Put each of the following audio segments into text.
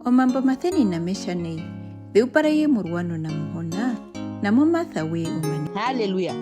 Omambo matheni na meshanei, veuparaye muruano na muhona, na momatha we umani. Haleluya.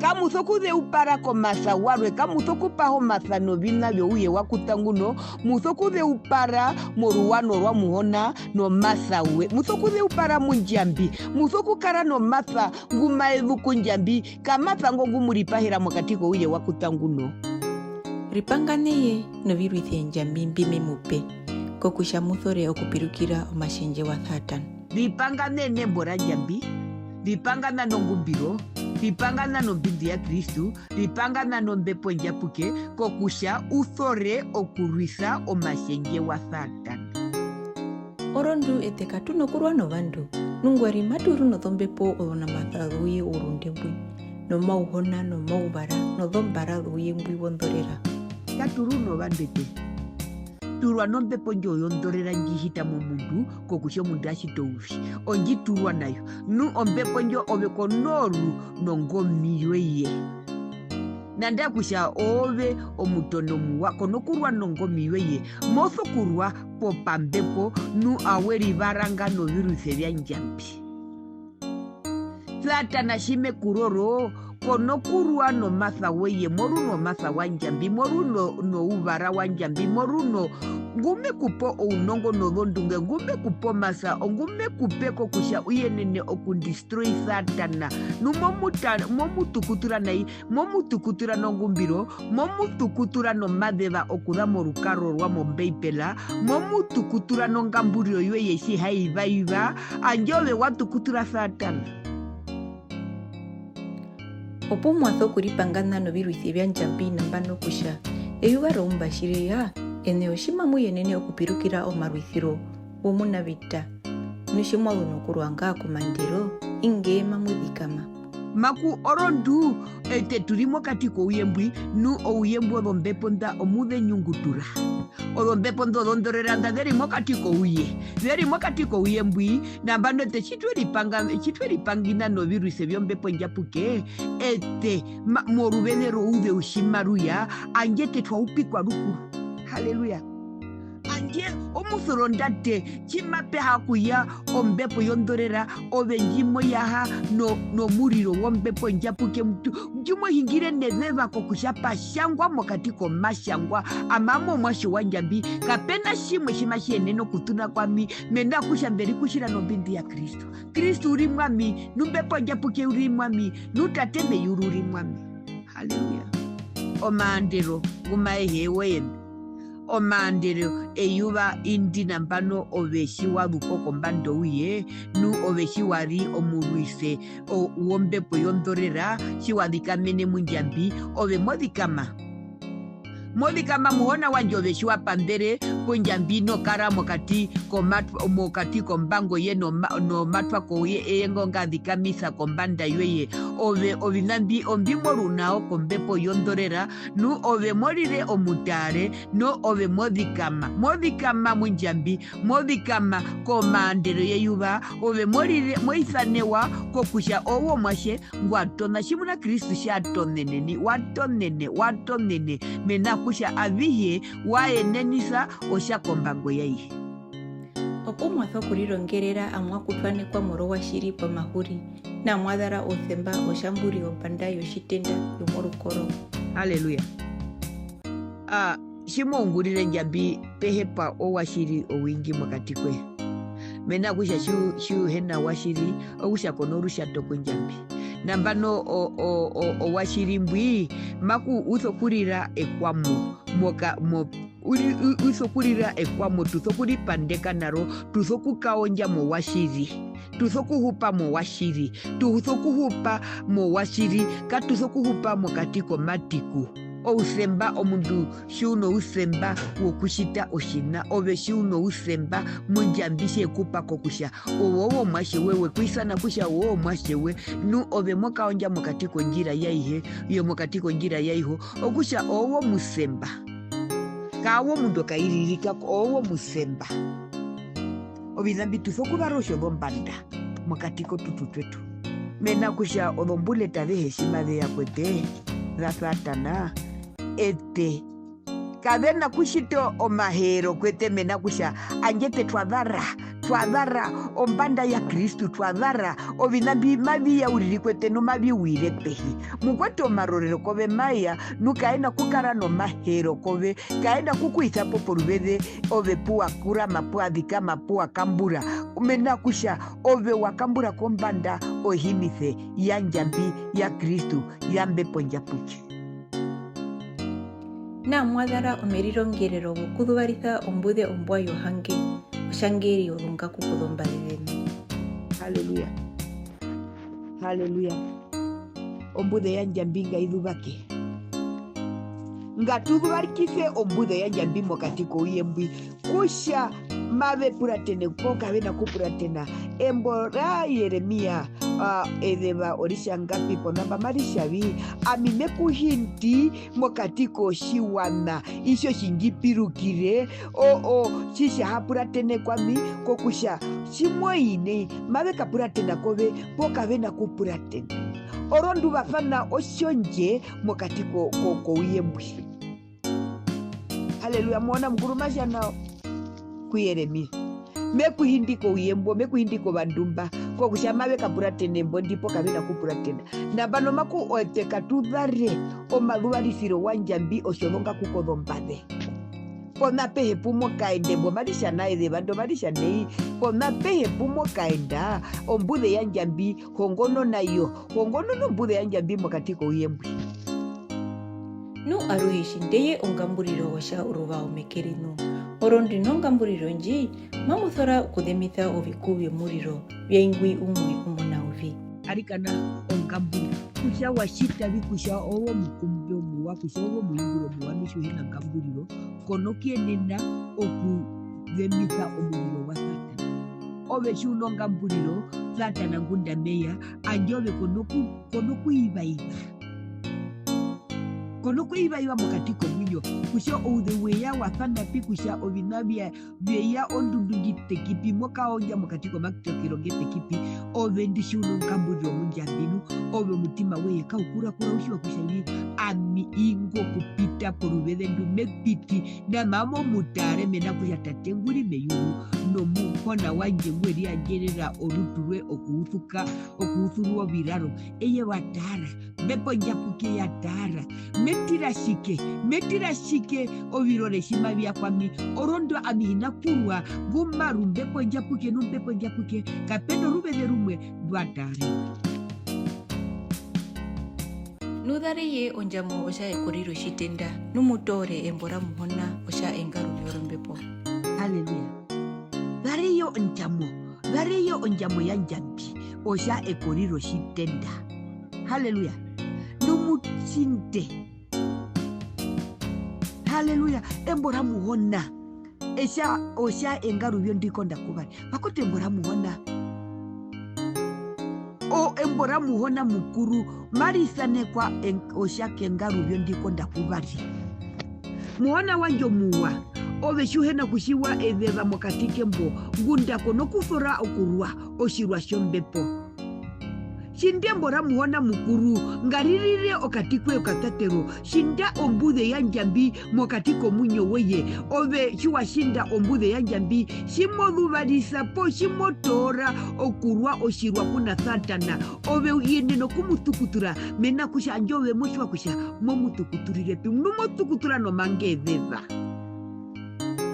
Kamuthoku de upara ko masa warwe kamuthoku paho masa no bina byo uye wakutanguno muthoku de upara moruano rwa muhona no masa we muthoku de upara munjambi muthoku kara no masa nguma evuku njambi kamata ngo ngumuripahira mokatiko uye wakutanguno Ripanganeye no viruithe njambi mbime mupe kokusha muthore okupirukira omashenje wa Satan. Ripangane nembora njambi ripangana no ngumbiro ripangana no bindi ya Kristu ripangana no mbepo njapuke kokusha uthore okurwisa omashenje wa Satan. Orondu etekatu no kurwano vandu nungwari maturu no thombepo ona matharuye urundembwi no mauhona no maubara no thombara ruye mbwi wondorera katuru no vandete turwa no mbepo njo yondorera njihita mu mundu kokusha mundu ashitoufi onji turwa nayo nu ombepo njo obeko noru no ngomiwe ye nanda kusha ove omutono muwako no kurwa no ngomiwe ye motho kurwa popa mbepo nu aweri varanga no viruse vya njambi Satana shime kuroro kono kurwa no matha weye moru no matha wa njambi moru no uvara wa njambi moru no ngume kupo unongo no dhondunge ngume kupo masa ngume kupeko kusha uyenene okundestroy Satana momutukutura nai momutukutura no ngumbiro momutukutura no madeva okuda morukaro rwa mombeipela momutukutura no ngamburio yoye shi haivaiva anjove watukutura Satana. Opo mwatho kuripangana no viruithi vya njambi nambano kusha eyuvara umbashiria eneo shima muyenene okupirukira omarwithiro womuna vita nushimwa luno kurwanga kumandiro ingema mudhikama maku orondu ete turimo katiko uyembwi nu ouyembwi odhombepo nda omude nyungutura odhombepo ndo dhondorera nda derimo katiko uyembwi nambano ete chitweri pangina no viruse vyombepo njapuke ete moruvenero ude ushimaruya anjete twaupikwa rukuru. Haleluya. Anje omusorondate chimape hakuya ombepo yondorera ovenjimo yaha no muriro wombepo njapuke mtu mjumo hingire nezeva kokushapa shangwa mokatiko mashangwa amamo mwashi wanjambi kapena shimwe shimashieneno kutuna kwami menda kushamberi kushira no bindi ya Kristu uri mwami numbepo njapuke uri mwami nutateme yuru uri mwami. Haleluya. Omandero gumaehewe omandero eyuva indi nambano oveshi walukoko mbando uye nu oveshi wari omurwise wombepo yondorera shiwadhikamene munjambi ove modhikama muhona wanje oveshi wapambere kunjambi no kara mokati kombango ye no matwa ko ye eyengo ngadhikamisa kombanda yoye ove ovinambi ombimo runao kombepo yondorera nu ove morire omutare no ove modhikama munjambi modhikama komandero yeyuva ove morire moisanewa kokusha owo mwashe ngwatona shimuna Kristu shatoneneni watonene mena kusha avihe waenenisa osha kombango yaihe. Opo mwatho kurirongerera amwa kutwane kwa moro wa shiri pa mahuri na mwadhara othemba oshamburi opanda yoshitenda yomorukoro. Haleluya. Shimo ungurire njambi pehepa owashiri owingi mwakatikwe mena kusha shu hena washiri okusha konorusha toko njambi nambano owashiri mbwi maku uthokurira ekwamo uthokurira ekwamo tuthokuri pandeka naro tuthokukaonja mo washiri tuthokuhupa mo washiri tuthokuhupa mo washiri katuthokuhupa mokatiko matiku ousemba omundu shiuno usemba wokushita oshina ove shiuno usemba munjambi shekupa kokusha owo mwashe wewe kuisana kusha owo mwashe we nu ove mokaonja mokatiko njira yaihe yo mokatiko njira yaiho okusha owo musemba kawo mundu kairirika owo musemba ovinambi tuthokuvarosho vombanda mokatiko tututwetu mena kusha odhombuleta veheshima veyakwete za Satana ete kavena kushite omahero kwete mena kusha angete twadhara ombanda ya Kristu twadhara ovinambi mavi ya uriri kwete no mavi wire pehi mukwete omarorero kove maya nukaenda kukara no mahero kove kaenda kukuita poporuvede ove puwa kurama puwa vikama puwa kambura mena kusha ove wakambura kombanda ohimithe ya njambi ya Kristu ya mbepo njapuche. Na mwathara omerirongerero gukuthubaritha ombuthe ombwayo hange oshangeri othunga kukuthombagitheni. Haleluya, haleluya. Ombuthe ya njambi ngaithubake ngatuthubarikise ombuthe ya njambi mokatiko uyembwi kusha mave puratene poka vena kupuratena embora Yeremia edeva orisha ngapi ponamba marishavi amime kuhinti mokatiko shiwana isho shingipirukire shisha hapuratene kwami kokusha shimoine mave kapuratena kove poka vena kupuratena orondu vafana oshonje mokatiko uyembwi. Haleluya. Mwona mkurumasha nao kuyeremia mekuhindiko uyembo mekuhindiko vandumba kokushamave kapuratenembo ndipo kavena kupuratena nambano maku oteka tudhare omaluvalisiro wa njambi oshononga kukothombathe pona pehe pumo kaendembo marisha naethe vando marisha nei pona pehe pumo kaenda ombuthe ya njambi hongono nayo hongono no mbuthe ya njambi mokatiko uyembwi Nu aruhishi ndeye ongamburiro washa uruva omekerinu orondi nongamburiro nji mamuthora kuthemitha ovikuvye muriro vyaingwi umwe umona uvi arikana ongamburiro kusha washita vikusha owo mukumbyo muwa kusha owo muinguro muwa nisho hena ngamburiro kono kienenda okuthemitha omuriro wa Satana ove shuno ngamburiro Satana ngunda meya anjove kono kuivaiva kono kuivaiva mokatiko mwinyo kusha outheweya wafana pi kusha ovinavya vyeya ondundungitekipi mokaonja mokatiko makitokirongetekipi ove ndishuno ngamburiro munjambinu ove mutima weye kaukurakura ushiwa kushavi ami ingo kupita poruvede ndumepiti na mamo mutare mena kusha tatenguri meyuru nomuhona wanje mweri anjerera oruturwe okuuthuruwa viraro eye watara mepo njapuke ya tara metirashike ovirore shima vyakwami orondo amihina kurwa gumaru mbepo njapuke numbepo njapuke kapendo ruvede rumwe rwatare nuthare ye onjamo osha ekoriro shitenda numutore embora muhona osha engaru yorombepo. Haleluya. Dhareyo onjamo ya njambi osha ekoriro shitenda. Haleluya. Numutsinte. Haleluya. Embora muhona osha engaru vyondikonda kubali pakote embora muhona embora muhona mukuru marisane kwa osha kengaru vyondikonda kubali muhona wanjo muwa ove shuhena kushiwa eveva mokatike mbo ngundako nokufora okurwa oshirwa shombepo shinde mbora muhona mukuru ngaririre okatikwe okatatero shinda ombuthe ya njambi mokatiko munyo weye ove shuwa shinda ombuthe ya njambi shimothuvarisa po shimotora okurwa oshirwa kuna Satana ove uyende nokumutukutura mena kusha anjove moshwa kusha momutukuturire pi mumotukutura nomangeveva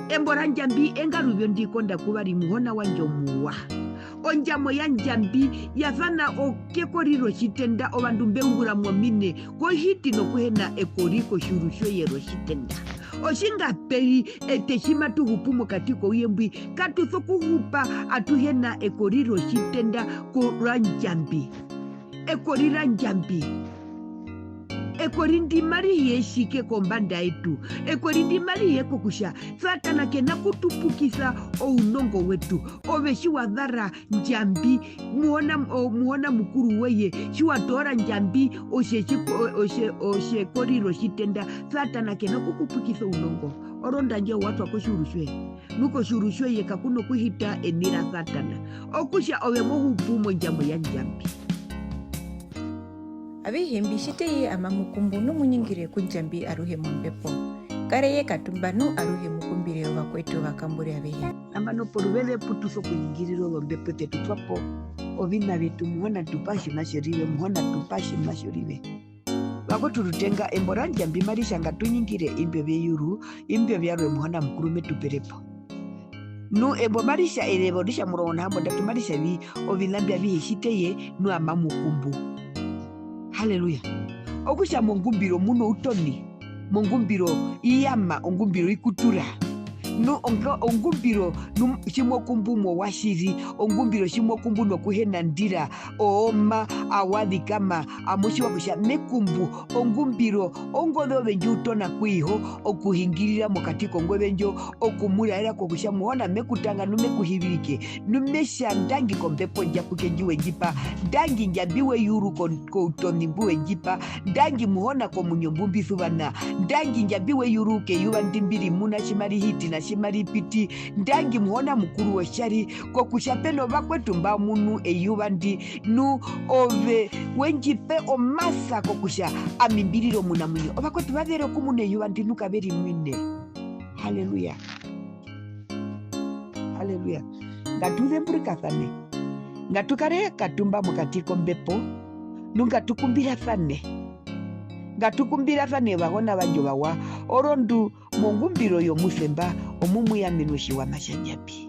embora njambi engaruvyo ndikonda kuvari muhona wanjo muwa onjamo ya njambi yafana okekoriro shitenda ovandu mbeungura mwamine kohiti nokuhena ekoriko shurusho yero shitenda oshinga peri eteshima tuhupu mokatiko uyembwi katutho kuhupa atuhena ekoriro shitenda kura njambi ekorira njambi ekorindi mari yeshike kombanda etu ekorindi mari yeko kusha Satana kena kutupukisa unongo wetu ove shiwa dhara njambi muona mukuru weye shiwa tora njambi oshe koriro shitenda Satana kena kukupukisa unongo oronda nje watu wakushurushwe nuko shurushwe yeka kuno kuhita enira Satana okusha ove mohupu monjamo ya njambi abihembi shiteye amamukumbu n'umunyingire kunjambi aruhe mumbepo kareye katumbanu aruhe mukumbire ovakwetu vakamburi avehe nambano poruvele putuso kunyingiriro lombepo tetu twapo ovina vetu muhona tupashi mashorive vako turutenga embora njambi marishanga tunyingire imbyo vyeyuru imbyo vyarwe muhona mukurume tuperepo nu embo marisha elevo risha murona hambo ndatu marisha vi ovinambia viheshiteye nu ama mukumbu. Haleluya. Okusha mongumbiro muno utoni mongumbiro iyama ongumbiro ikutura no ongumbiro shimokumbu mo washiri ongumbiro shimokumbu no kuhena ndira ooma awadhi kama amushi wakusha mekumbu ongumbiro ongodo benju utona kuiho okuhingirira mokatiko ngwebenjo okumura era kokusha muona mekutanga numekuhibike numesha ndangi kombepo njapuke njuwe njipa ndangi njabiwe yuru ko utoni mbuwe njipa ndangi muona ko munyombu subana ndangi njabiwe yuru ke yuwa ndimbiri muna shimari hiti na shimari piti ndangi muona mukuru wa shari ko kushapeno bakwetu mba munu eyuwa ndi nu ove wenjipe omasa ko kusha amimbiriro muna munyo obakwetu bavero kumune eyuwa ndi nuka beri mwine. Haleluya. Haleluya. Ngatuze mpurikathane ngatukare katumba mukatiko mbepo nungatukumbira thane vagona vanjo vawa orondu mongumbiro yomusemba omumu ya minushi wa mashanyapi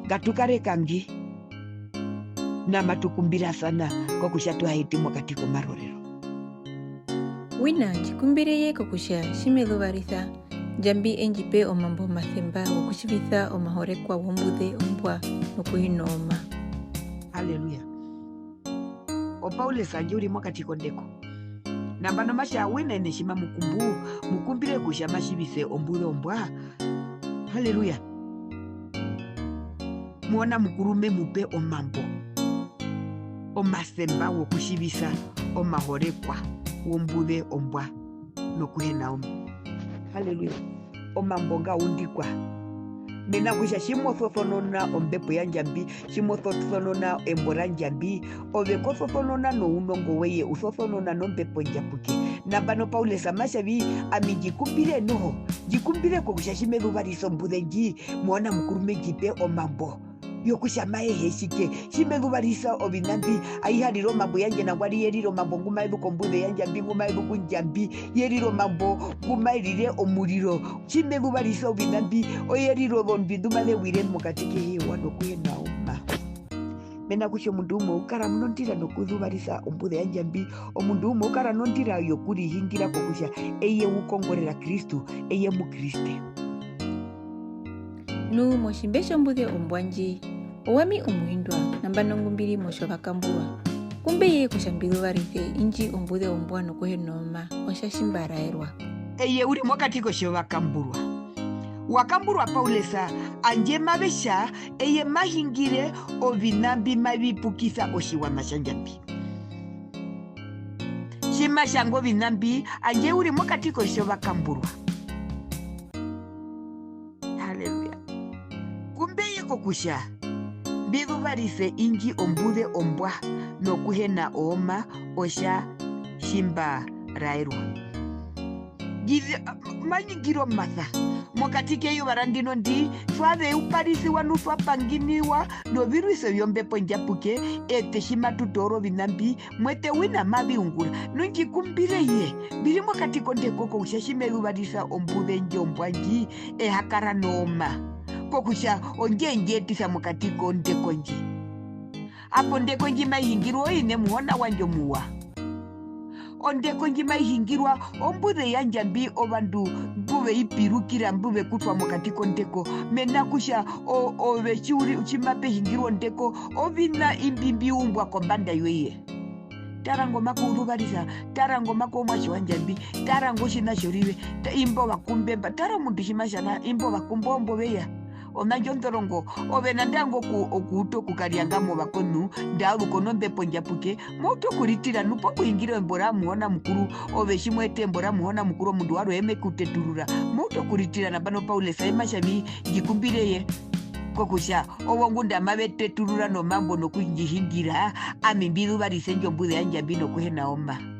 ngatukare kangi na matukumbira sana kwa kushatu haiti mwakatiko marorero wina njikumbireye kokusha shimelovaritha njambi enjipe omambo mathemba wokushivitha omahorekwa wombuthe ombwa nokuhinooma. Haleluya. Opaule sanjuri mwakatiko ndeko nambano masha wina neshima mukumbire kusha mashivise ombuthe ombwa. Haleluya. Muona mukurume mupe omambo omathemba wokushivisa omahorekwa wombuthe ombwa nokuhinaoma. Haleluya. Omambo gaundikwa mena kusha shimothothanona ombepo ya njambi shimothothanona embora njambi ove kothothanona no unongo weye uthothanona nombepo njapuke nambano Paule samashavi amijikumbire noho jikumbire ko kusha shimeluvariso mbuthe nji muona mukurume jipe omambo yokusha maheheshike shimeluvarisa ovinambi aihariro mambo yanje nangwari yeriro mambo ngumaibu kombuthe ya njambi ngumaibu kunjambi yeriro mambo ngumairire omuriro shimeluvarisa ovinambi oyeriro vonbindumale wire mukatike hewa nokuhenaoma mena kusho mundu umwe ukara munondira nokuthuvarisa ombuthe ya njambi omundu umwe ukara nondira yokurihingira kokusha eye ukongorera Kristu eye mukriste nu moshimbe mbuthe ombwanji owami omuhindwa nambano ngumbiri mosho vakambulwa kumbe ye kushambiluvarithe inji ombuthe ombwa nokuhenooma oshashimbaraerwa eye uri mwakatiko sho wakambulwa Paulesa anje mavesha eye mahingire ovinambi mavipukisa oshiwana shanjambi shimashango vinambi anje uri mwakatiko sho vakambulwa. Haleluya. Kumbe yeko kusha biluvarise inji ombuthe ombwa nokuhena ooma osha shimba raerwa manyingiro matha mokatike yo barandino ndi twave uparisiwa nufapanginiwa novirwise vyombepo njapuke ete shimatutoro vinambi mwete wina maviungura nungikumbire ye biri mokatiko ndekoko kusha shimeluvarisa ombuthe njombwanji ehakara nooma kokusha onjenjetisa mukatiko ndekonji apo ndekonji mahingirwa ine muhona wanjo muwa ondekonji mahingirwa ombuthe ya njambi ovandu mbuve ipirukira mbuve kutwa mukatiko ndeko mena kusha ove chimape hingirwa ndeko ovina imbimbi umbwa kombanda yoye tarango mako udhuvarisa tarango mako mwashi wa njambi tarango shina shorive imbo vakumbemba tara mundu shimashana imbo vakumbombo veya onajo ntorongo ove nandango okuto kukariangamo vakonu ndavu kono mbepo njapuke moto kuritira nupo kuingira embora muona mukuru ove shimwete embora muona mukuru mundu waro eme kuteturura moto kuritira nabano Paule saima shavi jikumbireye kokusha owongunda mavete turura no mambo no kunjihingira amimbiru varisenjo mbuthe ya njambi no kuhena oma.